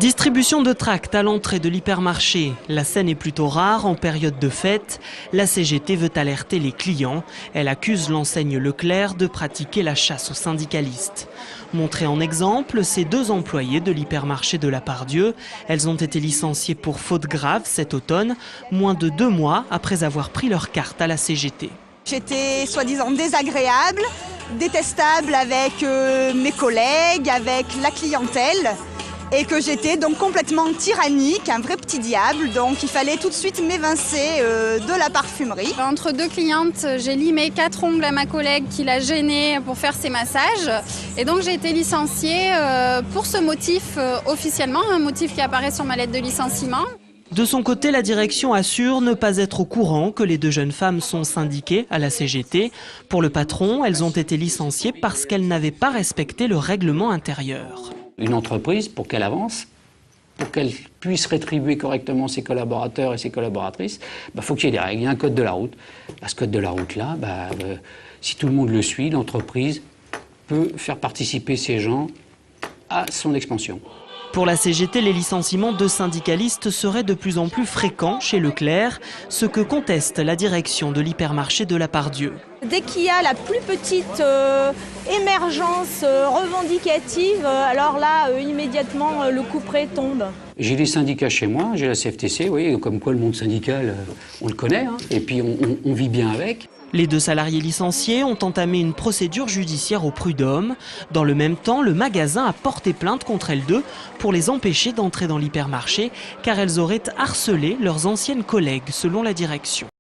Distribution de tracts à l'entrée de l'hypermarché. La scène est plutôt rare en période de fête. La CGT veut alerter les clients. Elle accuse l'enseigne Leclerc de pratiquer la chasse aux syndicalistes. Montrées en exemple, ces deux employées de l'hypermarché de la Part-Dieu. Elles ont été licenciées pour faute grave cet automne, moins de 2 mois après avoir pris leur carte à la CGT. J'étais soi-disant désagréable, détestable avec mes collègues, avec la clientèle. Et que j'étais donc complètement tyrannique, un vrai petit diable, donc il fallait tout de suite m'évincer de la parfumerie. Entre deux clientes, j'ai limé 4 ongles à ma collègue qui l'a gênée pour faire ses massages. Et donc j'ai été licenciée pour ce motif officiellement, un motif qui apparaît sur ma lettre de licenciement. De son côté, la direction assure ne pas être au courant que les deux jeunes femmes sont syndiquées à la CGT. Pour le patron, elles ont été licenciées parce qu'elles n'avaient pas respecté le règlement intérieur. Une entreprise, pour qu'elle avance, pour qu'elle puisse rétribuer correctement ses collaborateurs et ses collaboratrices, faut qu'il y ait des règles, il y a un code de la route. Ce code de la route-là, si tout le monde le suit, l'entreprise peut faire participer ces gens à son expansion. Pour la CGT, les licenciements de syndicalistes seraient de plus en plus fréquents chez Leclerc, ce que conteste la direction de l'hypermarché de la Part-Dieu. Dès qu'il y a la plus petite émergence revendicative, alors là, immédiatement, le couperet tombe. J'ai des syndicats chez moi, j'ai la CFTC, oui, comme quoi le monde syndical, on le connaît, et puis on vit bien avec. Les deux salariés licenciés ont entamé une procédure judiciaire au prud'homme. Dans le même temps, le magasin a porté plainte contre elles deux pour les empêcher d'entrer dans l'hypermarché car elles auraient harcelé leurs anciennes collègues selon la direction.